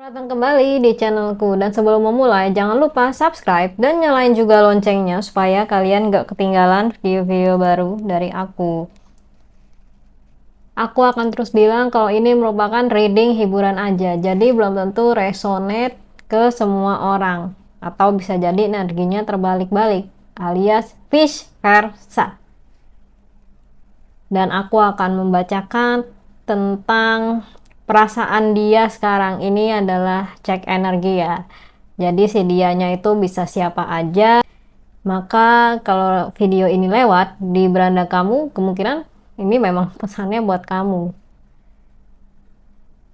Datang kembali di channelku, dan sebelum memulai jangan lupa subscribe dan nyalain juga loncengnya supaya kalian gak ketinggalan video-video baru dari aku. Aku akan terus bilang kalau ini merupakan reading hiburan aja, jadi belum tentu resonate ke semua orang, atau bisa jadi energinya terbalik-balik alias vice versa. Dan aku akan membacakan tentang perasaan dia sekarang ini adalah cek energi ya. Jadi si dianya itu bisa siapa aja. Maka kalau video ini lewat di beranda kamu, kemungkinan ini memang pesannya buat kamu.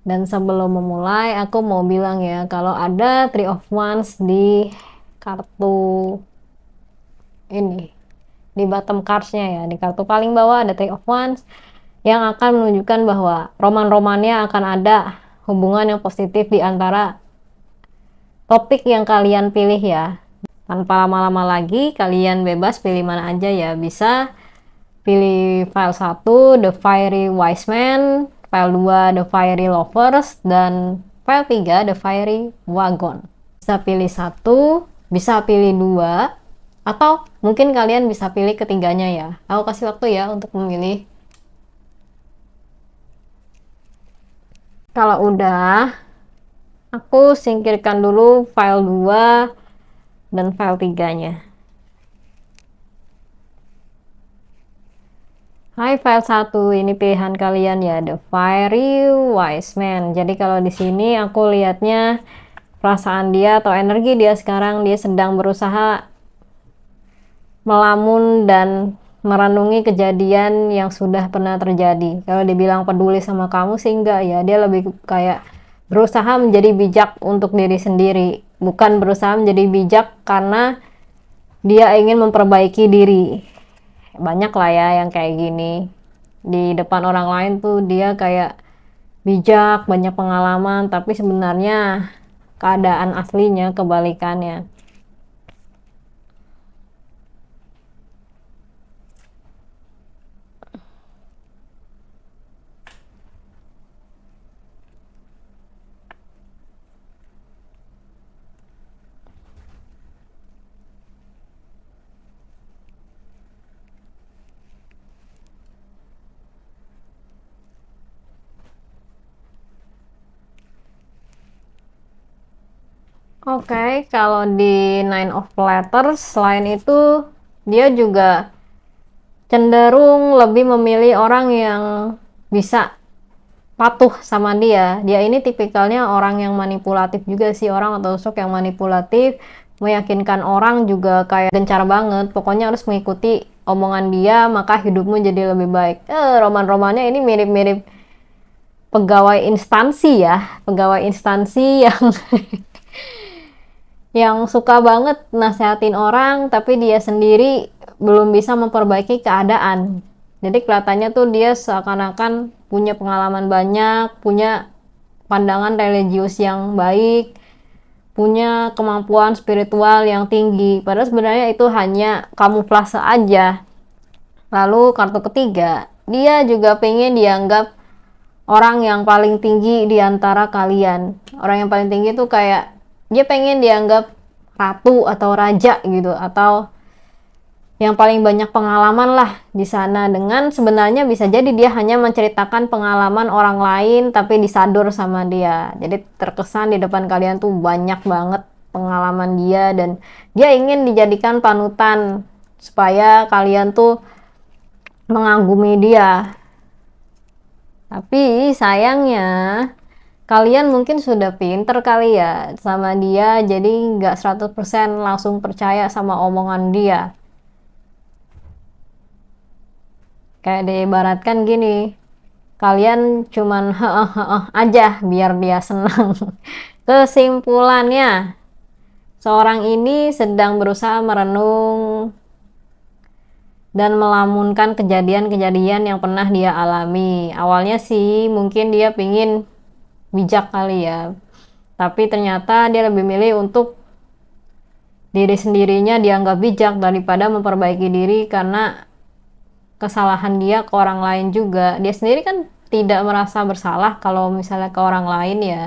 Dan sebelum memulai, aku mau bilang ya, kalau ada Three of Wands di kartu ini, di bottom cardsnya ya, di kartu paling bawah ada Three of Wands, yang akan menunjukkan bahwa roman-romannya akan ada hubungan yang positif di antara topik yang kalian pilih ya. Tanpa lama-lama lagi, kalian bebas pilih mana aja ya. Bisa pilih file 1 The Fiery Wise Man, file 2 The Fiery Lovers, dan file 3 The Fiery Wagon. Bisa pilih 1, bisa pilih 2, atau mungkin kalian bisa pilih ketiganya ya. Aku kasih waktu ya untuk memilih. Kalau udah, aku singkirkan dulu file 2 dan file 3-nya. Hai file 1, ini pilihan kalian ya, The Fiery Wise Man. Jadi kalau di sini aku lihatnya perasaan dia atau energi dia sekarang, dia sedang berusaha melamun dan merenungi kejadian yang sudah pernah terjadi. Kalau dibilang peduli sama kamu sih enggak ya, dia lebih kayak berusaha menjadi bijak untuk diri sendiri, bukan berusaha menjadi bijak karena dia ingin memperbaiki diri. Banyak lah ya yang kayak gini, di depan orang lain tuh dia kayak bijak, banyak pengalaman, tapi sebenarnya keadaan aslinya kebalikannya. Oke, kalau di Nine of Letters, selain itu dia juga cenderung lebih memilih orang yang bisa patuh sama dia. Dia ini tipikalnya orang yang manipulatif juga sih, orang atau sosok yang manipulatif, meyakinkan orang juga kayak gencar banget. Pokoknya harus mengikuti omongan dia, maka hidupmu jadi lebih baik. Roman-romannya ini mirip-mirip pegawai instansi ya, pegawai instansi yang yang suka banget nasehatin orang, tapi dia sendiri belum bisa memperbaiki keadaan. Jadi kelihatannya tuh dia seakan-akan punya pengalaman banyak, punya pandangan religius yang baik, punya kemampuan spiritual yang tinggi. Padahal sebenarnya itu hanya kamuflase aja. Lalu kartu ketiga, dia juga pengen dianggap orang yang paling tinggi di antara kalian. Orang yang paling tinggi tuh kayak dia pengen dianggap ratu atau raja gitu, atau yang paling banyak pengalaman lah di sana. Dengan sebenarnya bisa jadi dia hanya menceritakan pengalaman orang lain tapi disadur sama dia. Jadi terkesan di depan kalian tuh banyak banget pengalaman dia, dan dia ingin dijadikan panutan supaya kalian tuh mengagumi dia. Tapi sayangnya kalian mungkin sudah pinter kali ya sama dia, jadi nggak 100% langsung percaya sama omongan dia. Kayak diibaratkan gini, kalian cuman aja biar dia senang. Kesimpulannya, seorang ini sedang berusaha merenung dan melamunkan kejadian-kejadian yang pernah dia alami. Awalnya sih mungkin dia pingin bijak kali ya, tapi ternyata dia lebih milih untuk diri sendirinya dianggap bijak daripada memperbaiki diri, karena kesalahan dia ke orang lain juga. Dia sendiri kan tidak merasa bersalah kalau misalnya ke orang lain ya.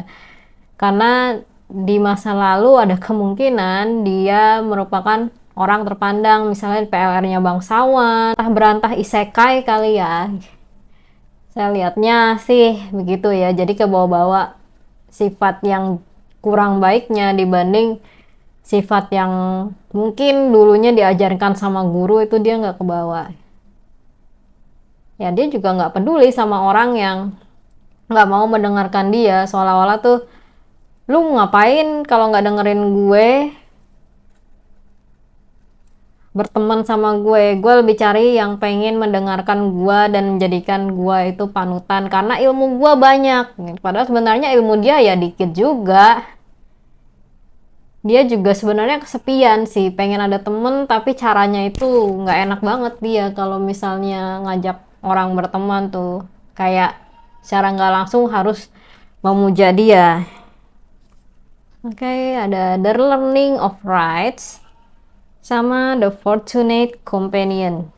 Karena di masa lalu ada kemungkinan dia merupakan orang terpandang, misalnya PLR-nya bangsawan, entah berantah isekai kali ya. Saya lihatnya sih begitu ya, jadi kebawa-bawa sifat yang kurang baiknya dibanding sifat yang mungkin dulunya diajarkan sama guru, itu dia nggak kebawa. Ya dia juga nggak peduli sama orang yang nggak mau mendengarkan dia, seolah-olah tuh lu ngapain kalau nggak dengerin gue, berteman sama gue lebih cari yang pengen mendengarkan gue dan menjadikan gue itu panutan karena ilmu gue banyak. Padahal sebenarnya ilmu dia ya dikit juga. Dia juga sebenarnya kesepian sih, pengen ada temen, tapi caranya itu nggak enak banget dia kalau misalnya ngajak orang berteman tuh, kayak secara nggak langsung harus memuja dia. Oke, ada The Learning of Rights sama The Fortunate Companion.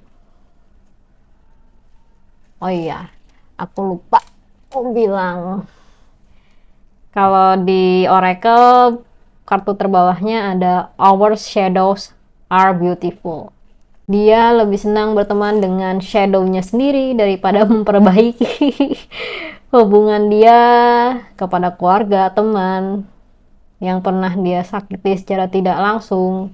Oh iya, aku lupa bilang. Kalau di Oracle, kartu terbawahnya ada Our Shadows Are Beautiful. Dia lebih senang berteman dengan shadow-nya sendiri daripada memperbaiki hubungan dia kepada keluarga, teman yang pernah dia sakiti secara tidak langsung.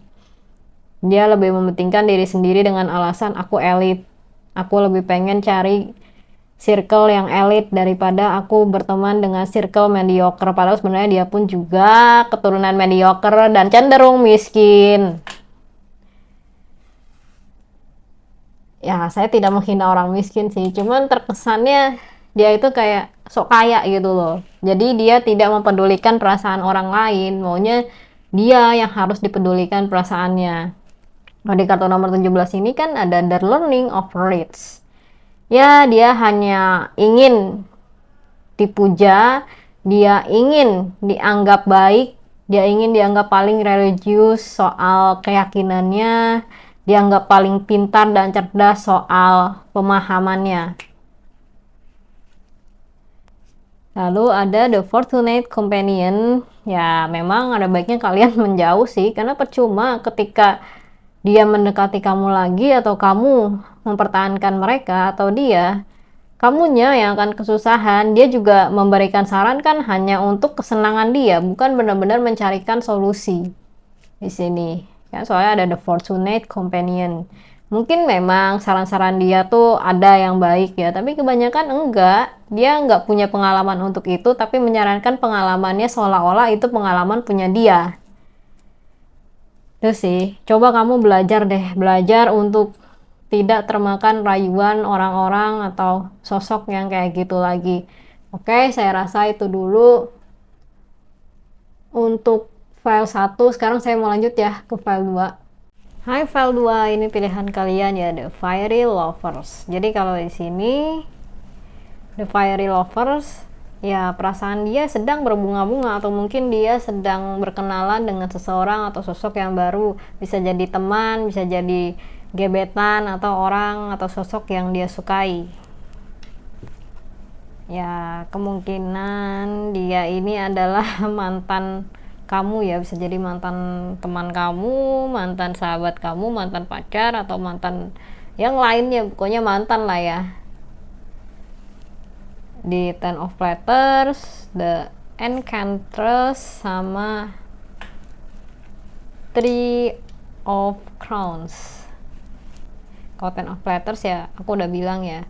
Dia lebih mementingkan diri sendiri dengan alasan aku elit. Aku lebih pengen cari circle yang elit daripada aku berteman dengan circle mediocre. Padahal sebenarnya dia pun juga keturunan mediocre dan cenderung miskin. Ya, saya tidak menghina orang miskin sih. Cuman terkesannya dia itu kayak sok kaya gitu loh. Jadi dia tidak mempedulikan perasaan orang lain. Maunya dia yang harus dipedulikan perasaannya. Nah, di kartu nomor 17 ini kan ada The Learning of Rights. Ya, dia hanya ingin dipuja, dia ingin dianggap baik, dia ingin dianggap paling religius soal keyakinannya, dianggap paling pintar dan cerdas soal pemahamannya. Lalu ada The Fortunate Companion. Ya, memang ada baiknya kalian menjauh sih, karena percuma ketika dia mendekati kamu lagi atau kamu mempertahankan mereka atau dia, kamunya yang akan kesusahan. Dia juga memberikan saran kan hanya untuk kesenangan dia, bukan benar-benar mencarikan solusi di sini. Ya, soalnya ada The Fortunate Companion. Mungkin memang saran-saran dia tuh ada yang baik ya, tapi kebanyakan enggak. Dia enggak punya pengalaman untuk itu, tapi menyarankan pengalamannya seolah-olah itu pengalaman punya dia. Itu sih, coba kamu belajar deh, belajar untuk tidak termakan rayuan orang-orang atau sosok yang kayak gitu lagi. Oke, saya rasa itu dulu untuk file 1. Sekarang saya mau lanjut ya ke file 2. Hai file 2, ini pilihan kalian ya, The Fiery Lovers. Jadi kalau di sini The Fiery Lovers, ya perasaan dia sedang berbunga-bunga atau mungkin dia sedang berkenalan dengan seseorang atau sosok yang baru. Bisa jadi teman, bisa jadi gebetan atau orang atau sosok yang dia sukai. Ya kemungkinan dia ini adalah mantan kamu ya, bisa jadi mantan teman kamu, mantan sahabat kamu, mantan pacar atau mantan yang lainnya, pokoknya mantan lah ya. Di Ten of Platters, The Enchantress sama Three of Crowns. Kalau Ten of Platters ya aku udah bilang ya,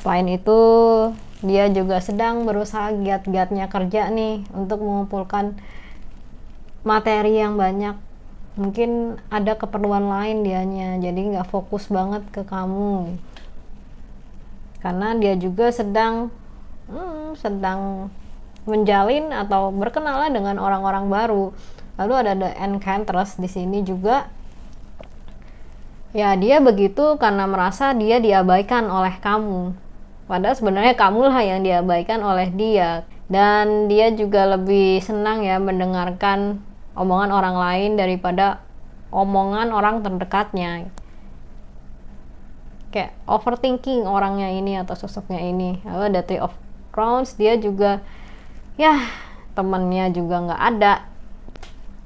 selain itu dia juga sedang berusaha giat-giatnya kerja nih untuk mengumpulkan materi yang banyak. Mungkin ada keperluan lain dianya, jadi nggak fokus banget ke kamu karena dia juga sedang menjalin atau berkenalan dengan orang-orang baru. Lalu ada The Enchantress di sini juga. Ya dia begitu karena merasa dia diabaikan oleh kamu. Padahal sebenarnya kamulah yang diabaikan oleh dia. Dan dia juga lebih senang ya mendengarkan omongan orang lain daripada omongan orang terdekatnya. Kayak overthinking orangnya ini atau sosoknya ini. Lalu ada Three of Crowns, dia juga ya temennya juga nggak ada.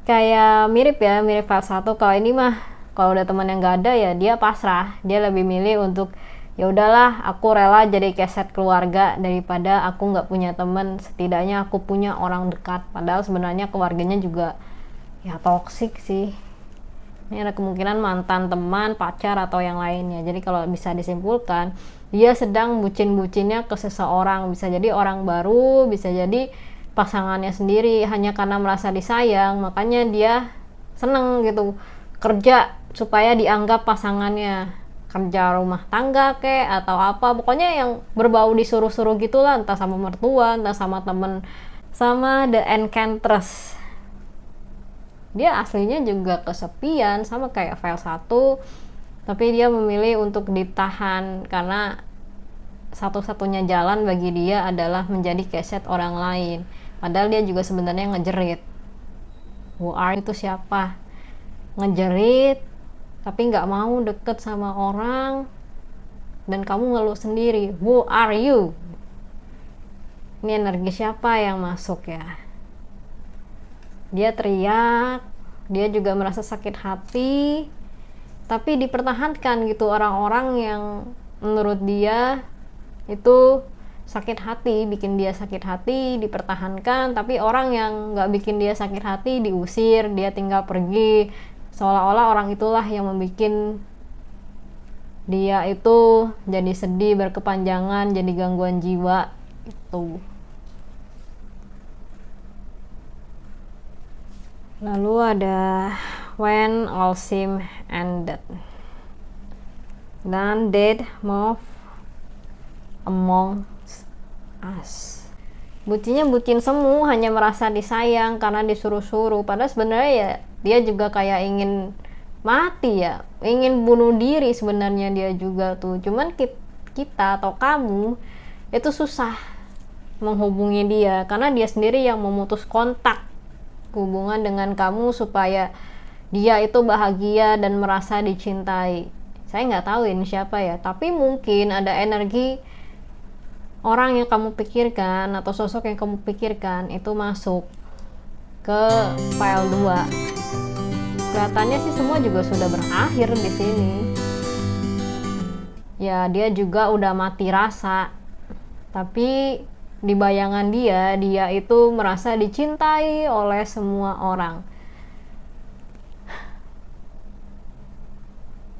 Kayak mirip file 1. Kalau ini mah kalau udah teman yang nggak ada ya dia pasrah, dia lebih milih untuk ya udahlah aku rela jadi keset keluarga daripada aku nggak punya teman, setidaknya aku punya orang dekat. Padahal sebenarnya keluarganya juga ya toksik sih. Ini ada kemungkinan mantan teman, pacar, atau yang lainnya. Jadi kalau bisa disimpulkan, dia sedang bucin-bucinnya ke seseorang. Bisa jadi orang baru, bisa jadi pasangannya sendiri. Hanya karena merasa disayang, makanya dia seneng gitu kerja supaya dianggap pasangannya. Kerja rumah tangga kek atau apa, pokoknya yang berbau disuruh-suruh gitulah, entah sama mertua, entah sama temen. Sama The Enchantress, dia aslinya juga kesepian sama kayak file 1, tapi dia memilih untuk ditahan karena satu-satunya jalan bagi dia adalah menjadi keset orang lain. Padahal dia juga sebenarnya ngejerit. Who are itu siapa? Ngejerit tapi nggak mau deket sama orang, dan kamu ngeluh sendiri. Who are you? Ini energi siapa yang masuk ya? Dia teriak, dia juga merasa sakit hati, tapi dipertahankan gitu orang-orang yang menurut dia itu sakit hati, bikin dia sakit hati, dipertahankan. Tapi orang yang nggak bikin dia sakit hati diusir, dia tinggal pergi, seolah-olah orang itulah yang membuat dia itu jadi sedih berkepanjangan, jadi gangguan jiwa itu. Lalu ada When All Seem Ended, dan Dead Move Among Us. Bucinnya bucin semu, hanya merasa disayang karena disuruh-suruh. Padahal sebenarnya ya dia juga kayak ingin mati ya, ingin bunuh diri sebenarnya dia juga tuh. Cuman kita atau kamu itu susah menghubungi dia karena dia sendiri yang memutus kontak hubungan dengan kamu supaya dia itu bahagia dan merasa dicintai. Saya nggak tahu ini siapa ya, tapi mungkin ada energi orang yang kamu pikirkan atau sosok yang kamu pikirkan itu masuk ke file 2. Kelihatannya sih semua juga sudah berakhir di sini. Ya, dia juga udah mati rasa. Tapi di bayangan dia itu merasa dicintai oleh semua orang.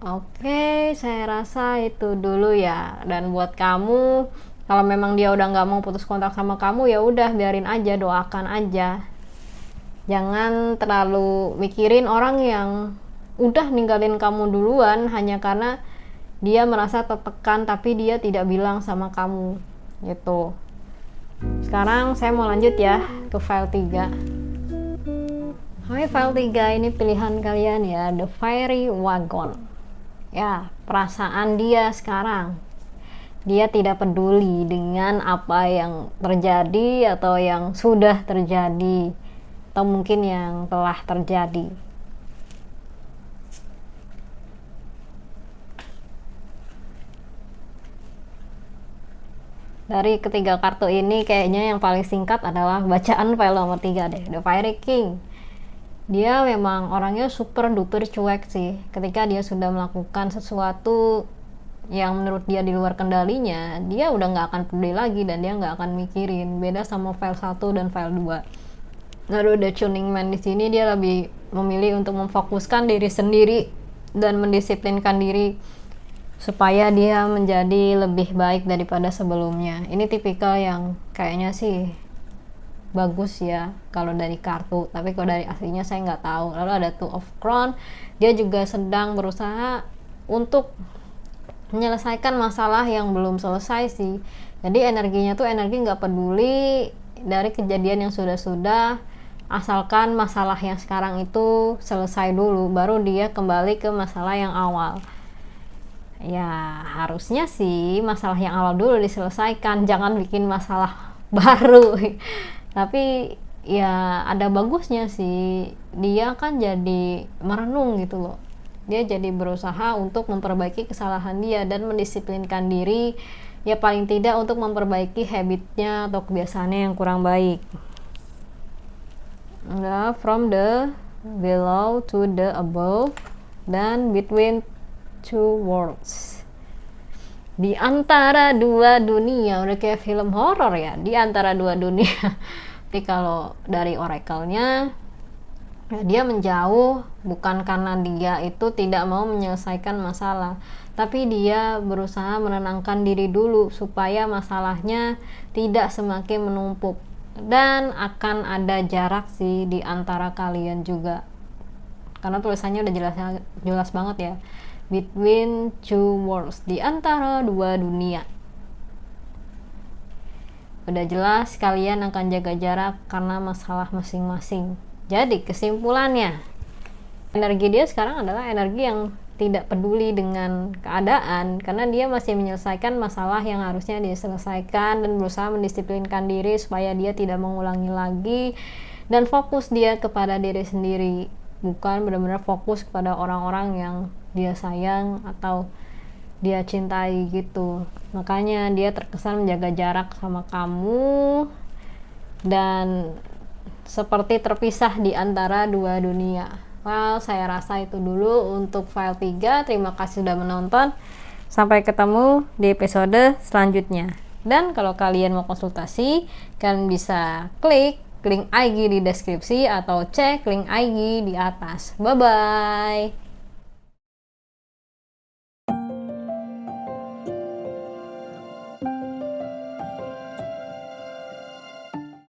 Oke, saya rasa itu dulu ya. Dan buat kamu, kalau memang dia udah nggak mau putus kontak sama kamu, ya udah biarin aja, doakan aja. Jangan terlalu mikirin orang yang udah ninggalin kamu duluan hanya karena dia merasa tertekan tapi dia tidak bilang sama kamu gitu. Sekarang saya mau lanjut ya ke file 3. Oke, file 3 ini pilihan kalian ya, The Fiery Wagon. Ya, perasaan dia sekarang. Dia tidak peduli dengan apa yang terjadi atau yang sudah terjadi atau mungkin yang telah terjadi. Dari ketiga kartu ini kayaknya yang paling singkat adalah bacaan file nomor 3 deh, The Fiery King. Dia memang orangnya super duper cuek sih. Ketika dia sudah melakukan sesuatu yang menurut dia di luar kendalinya, dia udah nggak akan peduli lagi dan dia nggak akan mikirin. Beda sama file 1 dan file 2. Lalu The Tuning Man di sini dia lebih memilih untuk memfokuskan diri sendiri dan mendisiplinkan diri supaya dia menjadi lebih baik daripada sebelumnya. Ini tipikal yang kayaknya sih bagus ya kalau dari kartu, tapi kalau dari aslinya saya nggak tahu. Lalu ada Two of Crown, dia juga sedang berusaha untuk menyelesaikan masalah yang belum selesai sih. Jadi energinya tuh energi nggak peduli dari kejadian yang sudah-sudah, asalkan masalah yang sekarang itu selesai dulu, baru dia kembali ke masalah yang awal. Ya harusnya sih masalah yang awal dulu diselesaikan, jangan bikin masalah baru. Tapi ya ada bagusnya sih, dia kan jadi merenung gitu loh. Dia jadi berusaha untuk memperbaiki kesalahan dia dan mendisiplinkan diri, ya paling tidak untuk memperbaiki habitnya atau kebiasaannya yang kurang baik. From the below to the above, dan between two worlds. Di antara dua dunia, udah kayak film horor ya, di antara dua dunia. Tapi kalau dari oracle-nya, ya, dia menjauh bukan karena dia itu tidak mau menyelesaikan masalah, tapi dia berusaha menenangkan diri dulu supaya masalahnya tidak semakin menumpuk. Dan akan ada jarak sih di antara kalian juga, karena tulisannya udah jelas banget ya, between two worlds, di antara dua dunia. Udah jelas kalian akan jaga jarak karena masalah masing-masing. Jadi kesimpulannya, energi dia sekarang adalah energi yang tidak peduli dengan keadaan, karena dia masih menyelesaikan masalah yang harusnya dia selesaikan dan berusaha mendisiplinkan diri supaya dia tidak mengulangi lagi, dan fokus dia kepada diri sendiri, bukan benar-benar fokus kepada orang-orang yang dia sayang atau dia cintai gitu. Makanya dia terkesan menjaga jarak sama kamu dan seperti terpisah di antara dua dunia. Well, saya rasa itu dulu untuk file 3. Terima kasih sudah menonton. Sampai ketemu di episode selanjutnya. Dan kalau kalian mau konsultasi, kalian bisa klik link IG di deskripsi atau cek link IG di atas. Bye-bye.